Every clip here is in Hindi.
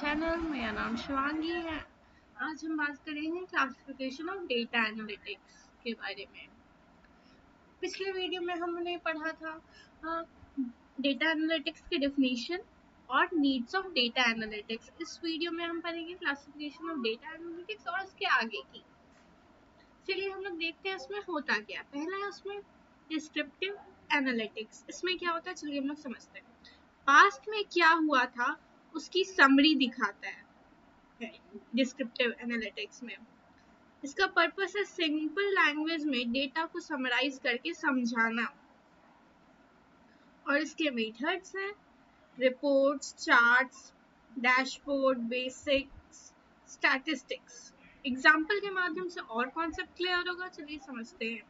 चैनल। मेरा नाम शिवांगी है। आज हम बात करेंगे क्लासिफिकेशन ऑफ डेटा एनालिटिक्स के बारे में। पिछले वीडियो में हमने पढ़ा था डेटा एनालिटिक्स की डेफिनेशन और नीड्स ऑफ डेटा एनालिटिक्स। इस वीडियो में हम पढ़ेंगे क्लासिफिकेशन ऑफ डेटा एनालिटिक्स और उसके आगे की। चलिए हम लोग देखते हैं इसमें होता क्या। पहला है उसमें डिस्क्रिप्टिव एनालिटिक्स। इसमें क्या होता है चलिए हम लोग समझते हैं। पास्ट में क्या हुआ था उसकी समरी दिखाता है डिस्क्रिप्टिव एनालिटिक्स में। इसका पर्पस है सिंपल लैंग्वेज में डेटा को समराइज करके समझाना। और इसके मेथड्स हैं reports, charts, dashboard, basics, statistics. Example के माध्यम से और कॉन्सेप्ट क्लियर होगा। चलिए समझते हैं।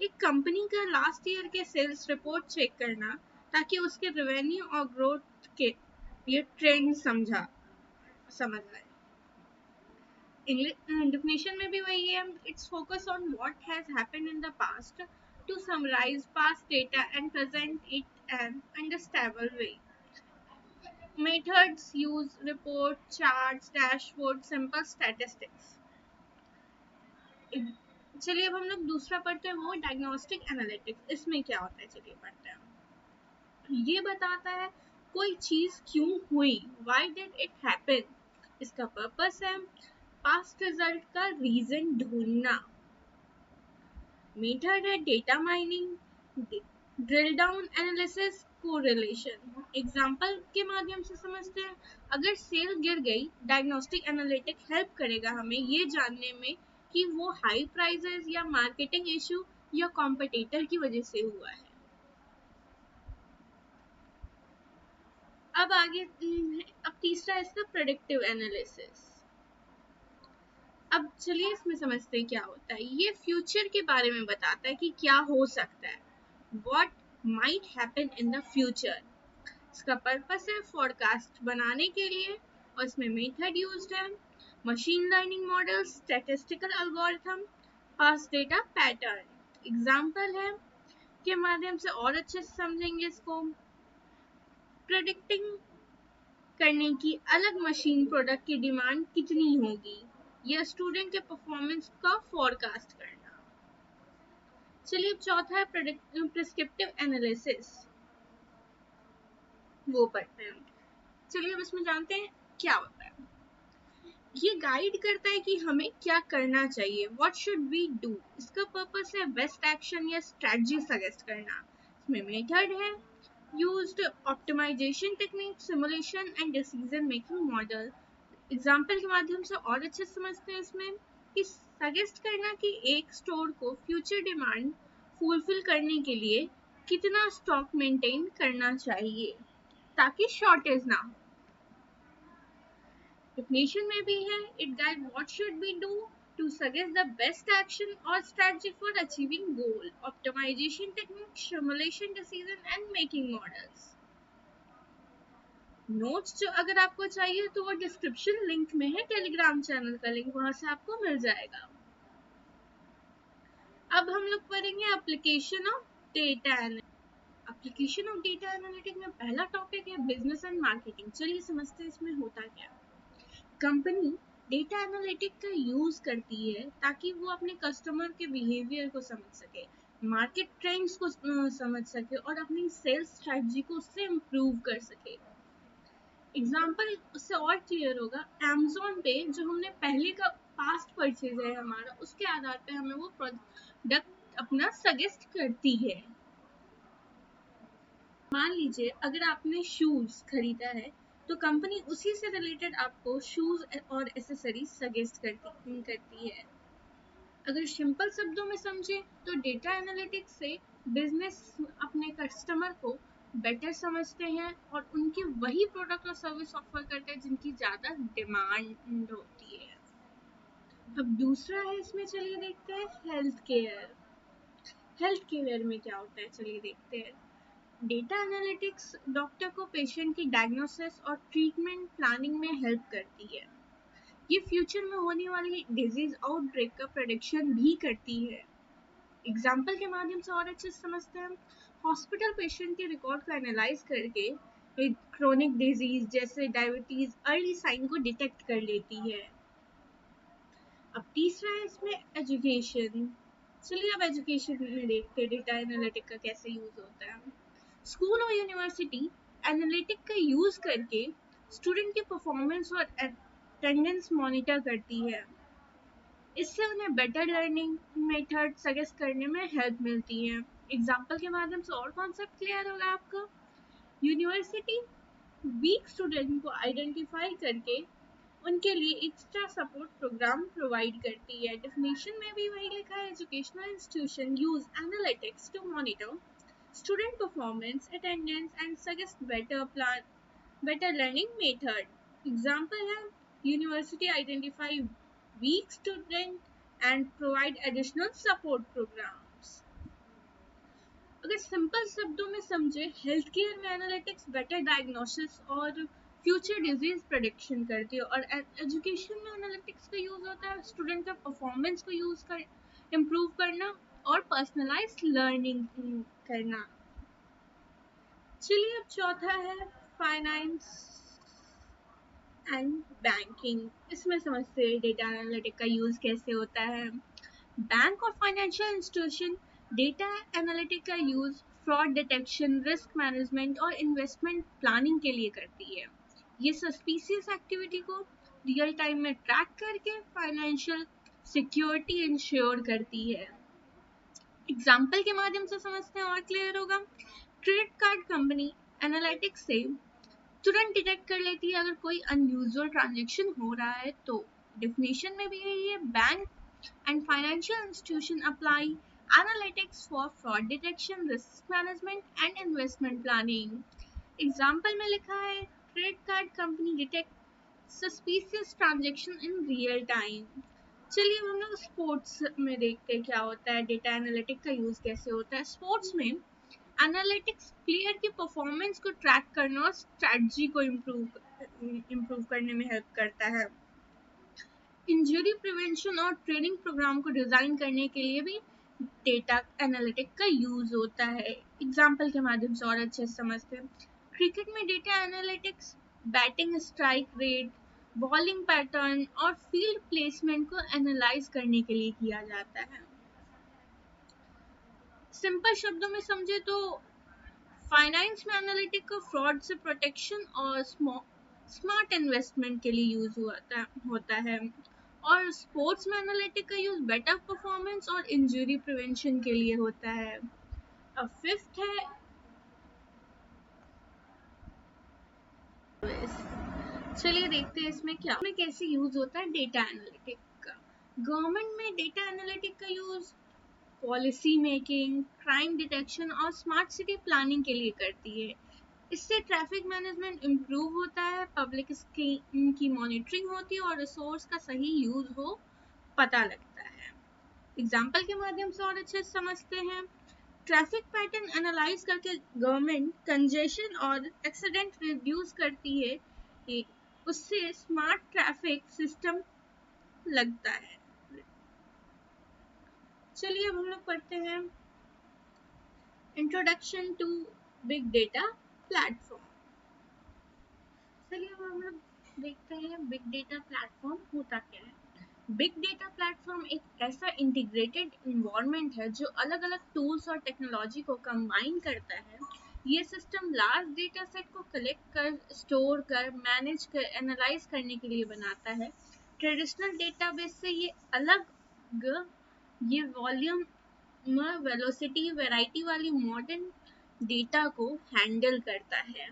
एक कंपनी का लास्ट ईयर के सेल्स रिपोर्ट चेक करना ताकि उसके रेवेन्यू और ग्रोथ के ये ट्रेंड समझ आए। Definition में भी वही है। It's focus on what has happened in the past to summarize past data and present it in understandable way. Methods use report, charts, dashboard, simple statistics. चलिए अब हम लोग दूसरा पढ़ते हैं, वो डायग्नोस्टिक एनालिटिक्स। इसमें क्या होता है चलिए पढ़ते हैं। ये बताता है कोई चीज क्यों हुई, why did it happen। इसका पर्पस है पास्ट रिजल्ट का रीजन ढूंढना। मेथड है data mining, drill down analysis, correlation. Example के माध्यम से समझते हैं। अगर सेल गिर गई, डायग्नोस्टिक एनालिटिक हेल्प करेगा हमें ये जानने में कि वो हाई प्राइसेस या मार्केटिंग इशू या कॉम्पिटिटर की वजह से हुआ है। अब आगे अब तीसरा है इसका प्रेडिक्टिव एनालिसिस। अब चलिए इसमें समझते हैं क्या होता है। ये फ्यूचर के बारे में बताता है कि क्या हो सकता है, What might happen in the future। इसका पर्पस है फोरकास्ट बनाने के लिए और इसमें मेथड यूज्ड है machine learning model, statistical algorithm, past data pattern. Example है के माध्यम से और अच्छे से समझेंगे इसको। प्रेडिक्टिंग करने की अलग मशीन प्रोडक्ट की डिमांड कितनी होगी या स्टूडेंट के परफॉर्मेंस का फोरकास्ट करना। चलिए अब चौथा है प्रिस्क्रिप्टिव एनालिसिस, वो पढ़ते हैं। चलिए अब इसमें जानते हैं क्या होता है। ये गाइड करता है कि हमें क्या करना चाहिए, व्हाट शुड वी डू। इसका पर्पस है बेस्ट एक्शन या स्ट्रेटजी सजेस्ट करना। इसमें मेथड है used optimisation technique, simulation and decision making model. Example के माध्यम से और अच्छे समझते हैं इसमें कि सजेस्ट करना कि एक स्टोर को फ्यूचर डिमांड फुलफिल करने के लिए कितना स्टॉक मेंटेन करना चाहिए ताकि शॉर्टेज ना हो। डेफिनेशन में भी है it guide what should be do to suggest the best action और strategy for achieving goal, optimization technique, simulation, decision and making models. Notes जो अगर आपको चाहिए तो वो डिस्क्रिप्शन लिंक में है, टेलीग्राम चैनल का लिंक, वहां से आपको मिल जाएगा। अब हम लोग पढ़ेंगे application of data analytics. Application of data analytics में पहला टॉपिक है बिजनेस एंड मार्केटिंग। चलिए समझते हैं इसमें होता क्या। कंपनी डेटा एनालिटिक्स का यूज करती है ताकि वो अपने कस्टमर के बिहेवियर को समझ सके, मार्केट ट्रेंड्स को समझ सके और अपनी सेल्स स्ट्रेटजी को उससे इम्प्रूव कर सके। एग्जाम्पल उससे और क्लियर होगा। Amazon पे जो हमने पहले का पास्ट परचेज है हमारा, उसके आधार पे हमें वो प्रोडक्ट अपना सजेस्ट करती है। मान लीजिए अगर आपने शूज खरीदा है तो कंपनी उसी से रिलेटेड आपको शूज और एसेसरीज सजेस्ट करती है। अगर सिंपल शब्दों में समझे तो डेटा एनालिटिक्स से बिजनेस अपने कस्टमर को बेटर समझते हैं और उनकी वही प्रोडक्ट और सर्विस ऑफर करते हैं जिनकी ज़्यादा डिमांड होती है। अब दूसरा है इसमें, चलिए देखते हैं हेल्थ केयर। हेल्थ केयर में क्या होता है चलिए देखते हैं। डेटा एनालिटिक्स डॉक्टर को पेशेंट की डायग्नोसिस और ट्रीटमेंट प्लानिंग में हेल्प करती है। ये फ्यूचर में होने वाली डिजीज आउटब्रेक का प्रेडिक्शन भी करती है। एग्जाम्पल के माध्यम से और अच्छे से समझते हैं। हॉस्पिटल पेशेंट के रिकॉर्ड को एनालाइज करके क्रोनिक डिजीज जैसे डायबिटीज अर्ली साइन को डिटेक्ट कर लेती है। अब तीसरा है इसमें एजुकेशन। चलिए अब एजुकेशन में देखते हैं डेटा एनालिटिक का कैसे यूज होता है। स्कूल और यूनिवर्सिटी एनालिटिक का यूज करके स्टूडेंट के परफॉर्मेंस और अटेंडेंस मॉनिटर करती है। इससे उन्हें बेटर लर्निंग मेथड सजेस्ट करने में हेल्प मिलती है। एग्जाम्पल के माध्यम से और कॉन्सेप्ट क्लियर होगा आपको। यूनिवर्सिटी वीक स्टूडेंट को आइडेंटिफाई करके उनके लिए एक्स्ट्रा सपोर्ट प्रोग्राम प्रोवाइड करती है। डेफिनेशन में भी वही लिखा है, educational institution use analytics to monitor student performance attendance and suggest better learning method. Example है university identify weak student and provide additional support programs. अगर सिंपल शब्दों में समझे, हेल्थ केयर में एनालिटिक्स बेटर डायग्नोसिस और फ्यूचर डिजीज प्रेडिक्शन करती है, और एजुकेशन में एनालिटिक्स का यूज होता है स्टूडेंट का परफॉर्मेंस को यूज कर इम्प्रूव करना और पर्सनलाइज्ड लर्निंग करना। चलिए अब चौथा है फाइनेंस एंड बैंकिंग। इसमें समझते हैं डेटा एनालिटिक का यूज कैसे होता है। बैंक और फाइनेंशियल इंस्टीट्यूशन डेटा एनालिटिक का use fraud detection, risk management और इन्वेस्टमेंट प्लानिंग के लिए करती है। ये सस्पिशियस एक्टिविटी को रियल टाइम में ट्रैक करके फाइनेंशियल सिक्योरिटी इंश्योर करती है। एग्जाम्पल के माध्यम से समझते हैं और क्लियर होगा। क्रेडिट कार्ड कंपनी एनालिटिक्स से तुरंत डिटेक्ट कर लेती है अगर कोई अनयूजुअल ट्रांजैक्शन हो रहा है तो। डेफिनेशन में भी यही है, bank and financial institution apply analytics for fraud detection, risk management and investment planning. Example में लिखा है, credit card company detect suspicious transaction in real time. चलिए हम लोग स्पोर्ट्स में देखते हैं क्या होता है, डेटा एनालिटिक का यूज कैसे होता है। स्पोर्ट्स में एनालिटिक्स प्लेयर की परफॉर्मेंस को ट्रैक करना और स्ट्रेटजी को इम्प्रूव करने में हेल्प करता है। इंजरी प्रिवेंशन और ट्रेनिंग प्रोग्राम को डिजाइन करने के लिए भी डेटा एनालिटिक का यूज होता है। एग्जाम्पल के माध्यम से और अच्छे से समझते हैं। क्रिकेट में data analytics batting strike rate, bowling pattern और फील्ड प्लेसमेंट को एनालाइज करने के लिए किया जाता है। सिंपल शब्दों में समझे तो फाइनेंस में एनालिटिक का फ्रॉड से प्रोटेक्शन और स्मार्ट इन्वेस्टमेंट के लिए यूज होता है, और स्पोर्ट्स में एनालिटिक का यूज बेटर परफॉर्मेंस और इंजरी प्रिवेंशन के लिए होता है। अब फिफ्थ है, चलिए देखते हैं इसमें कैसे यूज होता है डेटा एनालिटिक का। गवर्नमेंट में डेटा एनालिटिक का use policy making, crime detection और स्मार्ट सिटी प्लानिंग के लिए करती है। इससे ट्रैफिक मैनेजमेंट इम्प्रूव होता है, पब्लिक की मॉनिटरिंग होती है और रिसोर्स का सही यूज हो पता लगता है। एग्जाम्पल के माध्यम से और अच्छे से समझते हैं। ट्रैफिक पैटर्न एनालाइज करके गवर्नमेंट कंजेशन और एक्सीडेंट रिड्यूस करती है, उससे स्मार्ट ट्रैफिक सिस्टम लगता है। चलिए अब हम लोग पढ़ते हैं introduction to big data platform. चलिए अब हम लोग देखते हैं बिग डेटा प्लेटफॉर्म होता क्या है। बिग डेटा प्लेटफॉर्म एक ऐसा इंटीग्रेटेड इन्वायरमेंट है जो अलग अलग टूल्स और टेक्नोलॉजी को कंबाइन करता है। ये सिस्टम लार्ज डेटा सेट को कलेक्ट कर, स्टोर कर, मैनेज कर, एनालाइज करने के लिए बनाता है। ट्रेडिशनल डेटाबेस से ये अलग, ये वॉल्यूम, वेलोसिटी, वैरायटी वाली मॉडर्न डेटा को हैंडल करता है।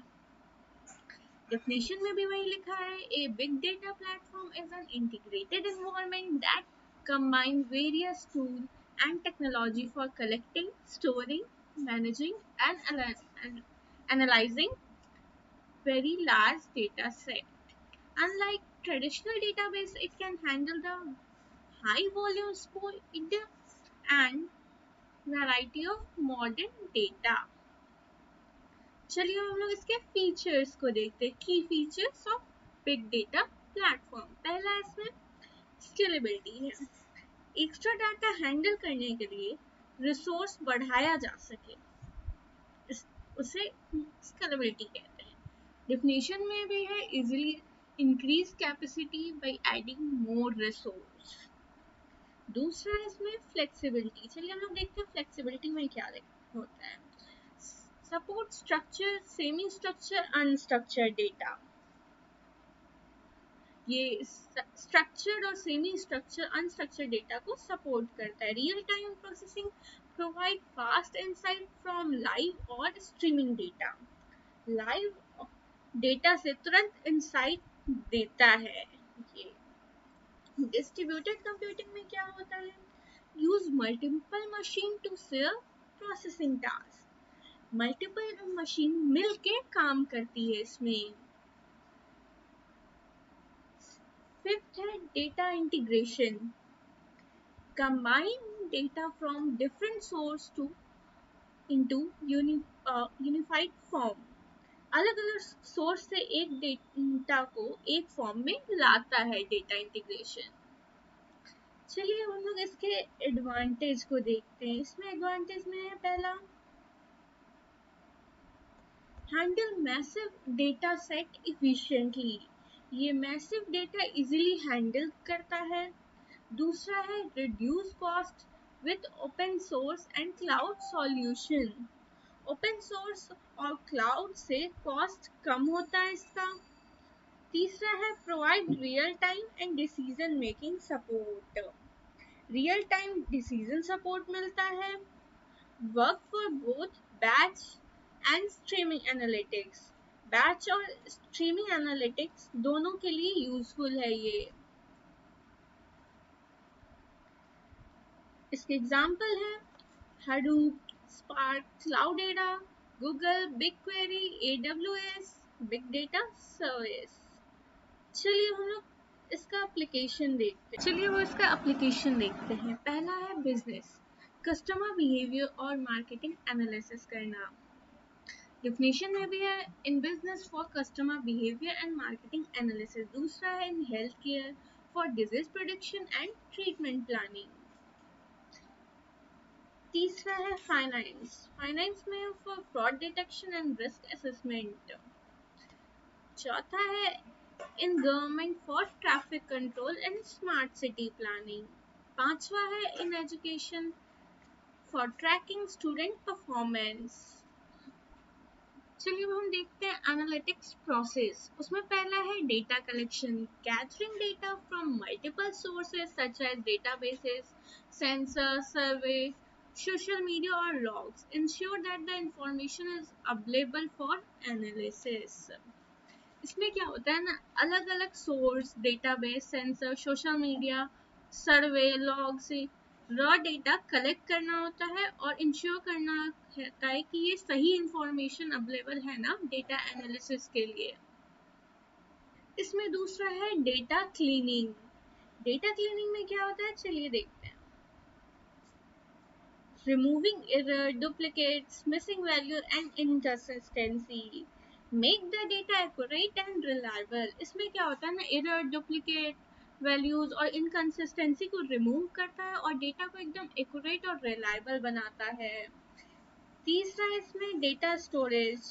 Definition में भी वही लिखा है, a big data platform is an integrated environment that combines various tools and technology for collecting, storing, managing and analyzing very large data set. Unlike traditional database, it can handle the high volume speed and variety of modern data. चलिए हम लोग इसके फीचर्स को देखते हैं, की features of big data platform. पहला इसमें स्केलेबिलिटी है। एक्स्ट्रा डाटा हैंडल करने के लिए रिसोर्स बढ़ाया जा सके, उसे स्केलेबिलिटी कहते हैं। डिफिनेशन में भी है easily increase capacity by adding more resource. दूसरा है इसमें फ्लेक्सिबिलिटी। चलिए हम लोग देखते हैं फ्लेक्सिबिलिटी में क्या होता है। Support structure, semi structure, unstructured data. ये स्ट्रक्चर्ड और सेमी स्ट्रक्चर अनस्ट्रक्चर्ड डेटा को सपोर्ट करता है। Real time processing provide fast insight from live और स्ट्रीमिंग डेटा। लाइव डेटा से तुरंत इंसाइट देता है ये। डिस्ट्रीब्यूटेड कंप्यूटिंग में क्या होता है? Use multiple machine to share processing task. Multiple machine मिलके काम करती है इसमें। फिफ्थ है data integration. Combine data from different source to into unified form. अलग अलग सोर्स से एक डेटा को एक फॉर्म में लाता है डेटा इंटीग्रेशन। चलिए हम लोग इसके एडवांटेज को देखते हैं। इसमें एडवांटेज में है पहला, handle massive data set efficiently. ये मैसिव डेटा इजीली हैंडल करता है। दूसरा है reduce cost with open source and cloud solution. Open source और क्लाउड से कॉस्ट कम होता है इसका। तीसरा है provide real time and decision making support. Real time decision support मिलता है। Work for both batch and streaming analytics. Batch और स्ट्रीमिंग एनालिटिक्स दोनों के लिए यूजफुल है ये। इसके एग्जाम्पल है Hadoop, Spark, Cloudera, Google, BigQuery, AWS, Big Data Service। चलिए हम लोग इसका एप्लीकेशन देखते हैं। पहला है बिजनेस, कस्टमर बिहेवियर और मार्केटिंग एनालिसिस करना। डिफिनेशन में भी है in business for customer behaviour and marketing analysis. दूसरा है in health care for disease prediction and treatment planning. तीसरा है फाइनेंस, फाइनेंस में for fraud detection and risk assessment. चौथा है in government for traffic control and smart city planning. पांचवा है in education for tracking student performance. चलिए हम देखते हैं एनालिटिक्स प्रोसेस। उसमें पहला है data collection, gathering data from multiple sources such as databases, sensor, survey, social media or logs. Ensure that the information is available for analysis. इसमें क्या होता है ना, अलग अलग source, database, sensor, social media, survey, log से रॉ डेटा कलेक्ट करना होता है और इंश्योर करना होता है कि ये सही इंफॉर्मेशन अवेलेबल है ना डेटा एनालिसिस के लिए। इसमें दूसरा है डेटा क्लीनिंग। डेटा क्लीनिंग में क्या होता है, चलिए देखते हैं। Removing error, duplicates, missing value and inconsistency. Make the data accurate and reliable. इसमें क्या होता है ना, error, duplicate, values और inconsistency को remove करता है और डेटा को एकदम accurate और reliable बनाता है। तीसरा इसमें data storage।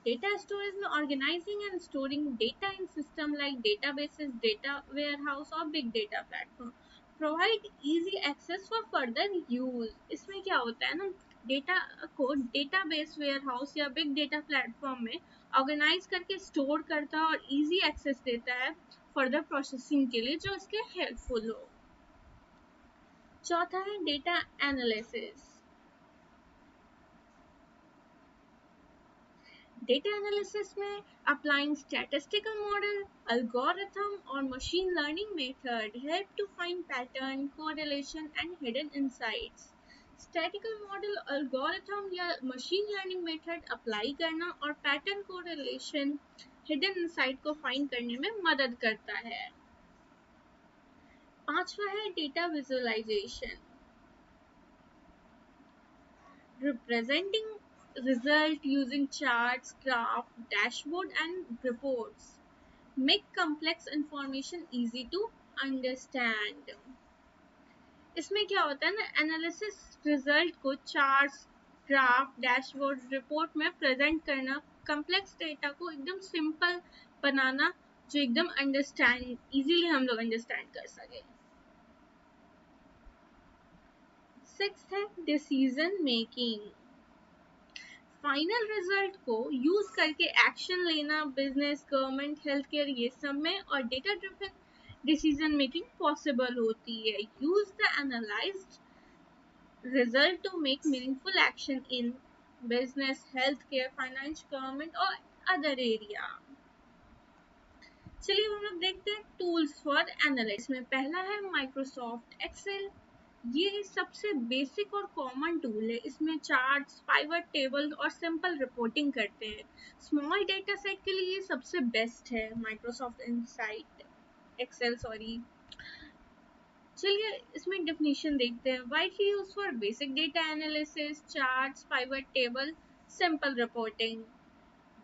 Data storage में organizing and storing data in system like databases, data warehouse और big data platform. Provide easy access for further use. इसमें क्या होता है ना, डेटा को डेटाबेस, वेयरहाउस या बिग डेटा प्लेटफॉर्म में ऑर्गेनाइज करके स्टोर करता है और इजी एक्सेस देता है फर्दर प्रोसेसिंग के लिए जो इसके हेल्पफुल हो। चौथा है डेटा एनालिसिस। डेटा एनालिसिस में अप्लाइंग स्टैटिस्टिकल मॉडल, algorithm और machine learning method help to find pattern, correlation and hidden insights. Statical model, algorithm या मशीन लर्निंग मेथड अप्लाई करना और पैटर्न, कोरिलेशन, हिडन इनसाइट को फाइंड करने में मदद करता है। पांचवा है data visualisation, representing result using charts, graph, dashboard and reports. Make complex information easy to understand. इसमें क्या होता है ना, एनालिसिस रिजल्ट को चार्ट्स, ग्राफ, डैशबोर्ड, रिपोर्ट में प्रेजेंट करना कॉम्प्लेक्स डेटा को एकदम सिंपल बनाना जो एकदम इजीली हम लोग अंडरस्टैंड कर सके। सिक्स्थ है डिसीजन मेकिंग। फाइनल रिजल्ट को यूज करके एक्शन लेना बिजनेस, गवर्नमेंट, हेल्थ केयर ये सब में और data driven decision making possible होती है। Use the analysed result to make meaningful action in business, healthcare, finance, government और other area। चलिए हम लोग देखते हैं टूल्स फॉर एनालिटिक्स में। पहला है माइक्रोसॉफ्ट एक्सेल। ये सबसे बेसिक और कॉमन टूल है। इसमें चार्ट्स, पाइवट टेबल और सिंपल रिपोर्टिंग करते हैं। स्मॉल डेटा सेट के लिए सबसे बेस्ट है माइक्रोसॉफ्ट एक्सेल। चलिए इसमें डेफिनेशन देखते हैं। Widely use for basic data analysis, charts, pivot table, simple reporting.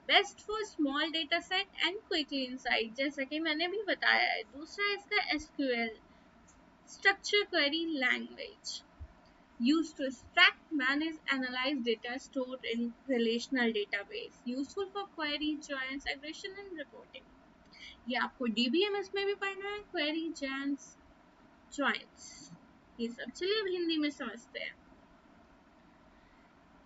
Best for small data set and quickly insight, जैसा कि मैंने भी बताया है। दूसरा है इसका SQL, structure query language, used to extract, manage, analyze data stored in relational database, useful for query, joins, aggregation and reporting। ये आपको DBMS में भी पढ़ना है, query, joins, ये सब। चलिए अब हिंदी में समझते हैं।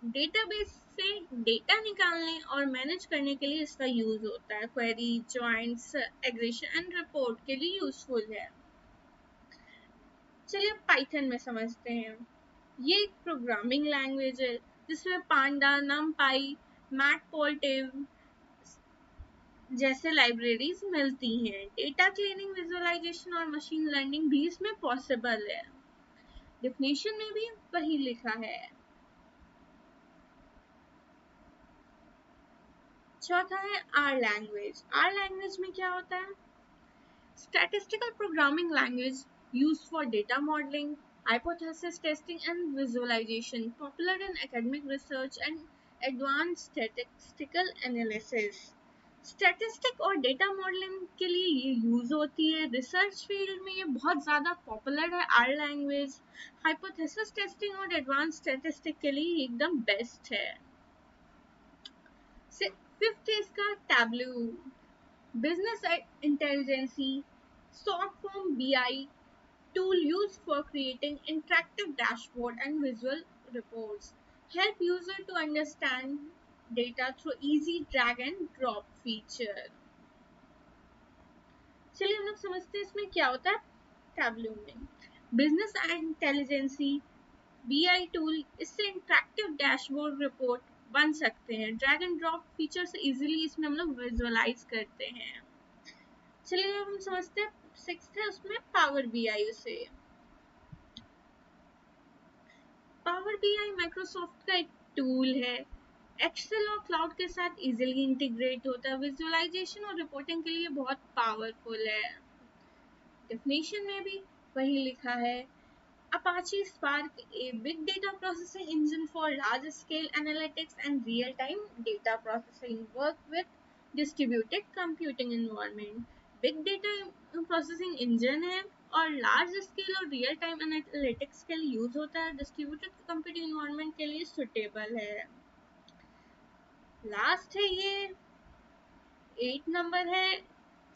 डेटाबेस से डेटा निकालने और मैनेज करने के लिए इसका यूज होता है। क्वेरी, जॉइंट्स, एग्रेगेशन एंड रिपोर्ट के लिए यूजफुल है। चलिए पाइथन में समझते हैं। ये एक प्रोग्रामिंग लैंग्वेज है जिसमें पांडा, नमपाई, मैटप्लोट्लिब जैसे लाइब्रेरीज मिलती हैं। डेटा क्लीनिंग, विजुअलाइजेशन और मशीन लर्निंग भी इसमें पॉसिबल है। डेफिनेशन में भी वही लिखा है। चौथा है आर लैंग्वेज। आर लैंग्वेज में क्या होता है? Statistical programming language used for data modeling, hypothesis testing and visualization, popular in academic research and advanced statistical analysis। Statistic और डेटा मॉडलिंग के लिए ये यूज होती है। रिसर्च फील्ड में ये बहुत ज़्यादा पॉपुलर है आर लैंग्वेज। हाइपोथेसिस टेस्टिंग और एडवांस स्टैटिस्टिक के लिए एकदम बेस्ट है। फिफ्थ है इसका Tableau, business intelligence, short form BI tool used for creating interactive dashboard and visual reports, help user to understand data through easy drag and drop feature। चलिए हम लोग समझते हैं इसमें क्या होता है। टैब्लू में बिजनेस इंटेलिजेंसी BI टूल, इससे इंटरेक्टिव डैशबोर्ड रिपोर्ट बन सकते हैं। ड्रैग एंड ड्रॉप फीचर से इजीली इसमें हम लोग विजुअलाइज करते हैं। चलिए हम समझते हैं सिक्स्थ है उसमें पावर BI। उसे पावर BI माइक्रोसॉफ्ट का एक टूल है। एक्सेल और क्लाउड के साथ इजीली इंटीग्रेट होता है। विजुअलाइजेशन और रिपोर्टिंग के लिए बहुत पावरफुल है। डेफिनेशन में भी वही लिखा है। Apache Spark, a big data processing engine for large-scale analytics and real-time data processing, work with distributed computing environment। Big data processing engine है और large scale और real time analytics के लिए यूज होता है। distributed computing environment के लिए suitable है। लास्ट है ये 8 नंबर है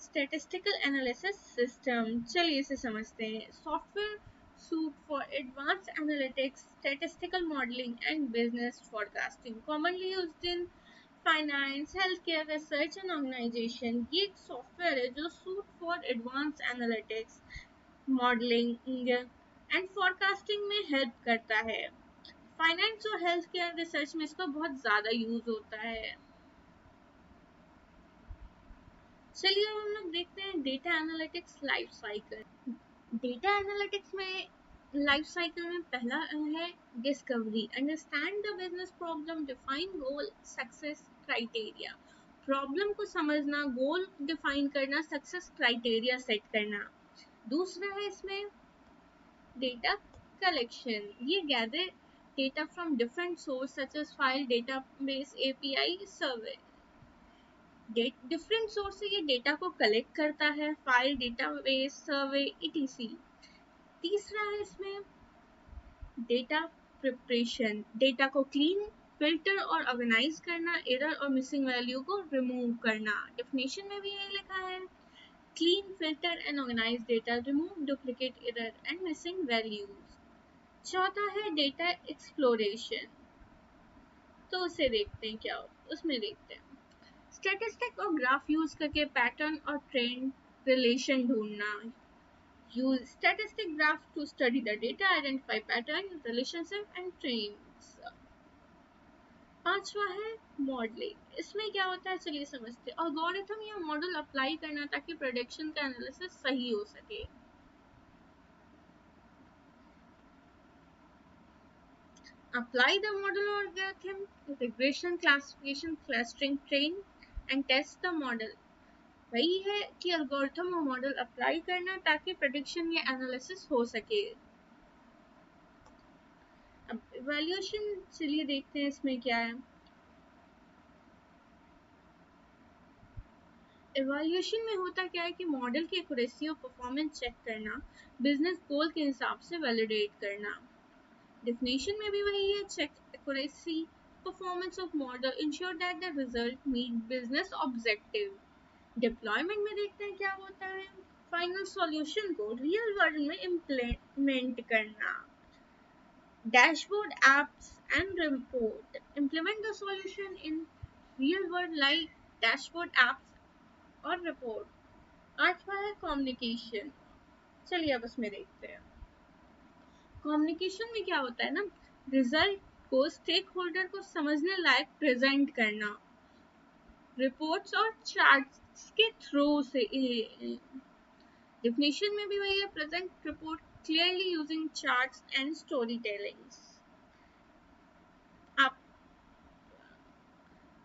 स्टैटिस्टिकल एनालिसिस सिस्टम। चलिए इसे समझते हैं। Software suite for advance analytics, statistical modelling and business forecasting, commonly used in finance, health care, research and organisation. ये एक सॉफ्टवेयर है जो suite for advance analytics, modelling and forecasting में हेल्प करता है। फाइनेंस और हेल्थ केयर रिसर्च में इसका बहुत ज़्यादा यूज होता है। चलिए हम लोग देखते हैं data analytics life cycle. Data analytics में लाइफ साइकिल में पहला है discovery, understand the business problem, define goal, success criteria. Problem को समझना, गोल डिफाइन करना, सक्सेस क्राइटेरिया सेट करना। दूसरा है इसमें डेटा कलेक्शन, ये gather data from different source such as file, database, API, survey. Different source से ये डेटा को कलेक्ट करता है, फाइल, डेटाबेस, सर्वे, etc। तीसरा है इसमें डेटा प्रिपरेशन, डेटा को क्लीन, फिल्टर और ऑर्गेनाइज करना, एरर और मिसिंग वैल्यू को रिमूव करना। डेफिनेशन में भी यही लिखा है, clean, filter and organise data, remove duplicate, error and missing values. चौथा है डेटा एक्सप्लोरेशन, तो उसे देखते हैं क्या होता है, उसमें देखते हैं स्टैटिस्टिक और ग्राफ यूज करके पैटर्न और ट्रेंड रिलेशन ढूंढना। Use statistic graph to study the data, identify pattern, relationship and trends. पांचवा है मॉडलिंग, इसमें क्या होता है चलिए समझते हैं। एल्गोरिथम या मॉडल अप्लाई करना ताकि प्रेडिक्शन का एनालिसिस सही हो सके। Apply the model or algorithm, regression, classification, clustering, train and test the model। वही है कि एल्गोरिथम और मॉडल अप्लाई करना ताकि प्रेडिक्शन या एनालिसिस हो सके। अब इवैल्यूएशन चलिए देखते हैं इसमें क्या है। इवैल्यूएशन में होता क्या है कि मॉडल की एक्यूरेसी और परफॉर्मेंस चेक करना, बिजनेस गोल के हिसाब से वैलिडेट करना। डेफिनेशन में भी वही है, check accuracy performance of model, ensure that the result meet business objective. Deployment में देखते हैं क्या होता है, फाइनल सॉल्यूशन को रियल वर्ल्ड में इम्प्लीमेंट करना। Dashboard, apps and report, implement the solution in real world like dashboard, apps और रिपोर्ट। आठवां है कम्युनिकेशन, चलिए अब उसमें देखते हैं। कम्युनिकेशन में क्या होता है ना, रिजल्ट को स्टेक होल्डर को समझने लायक प्रेजेंट करना, रिपोर्ट्स और चार्ट्स के थ्रू से। डेफिनेशन में भी वही है, present report clearly using charts and story tellings. आप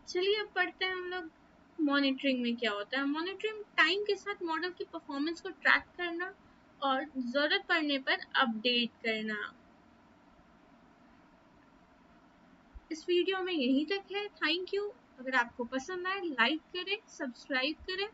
चलिए अब पढ़ते हैं हम लोग मॉनिटरिंग में क्या होता है। मॉनिटरिंग टाइम के साथ मॉडल की परफॉर्मेंस को ट्रैक करना और जरूरत पड़ने पर अपडेट करना। इस वीडियो में यही तक है। Thank you. अगर आपको पसंद आए लाइक करें, सब्सक्राइब करें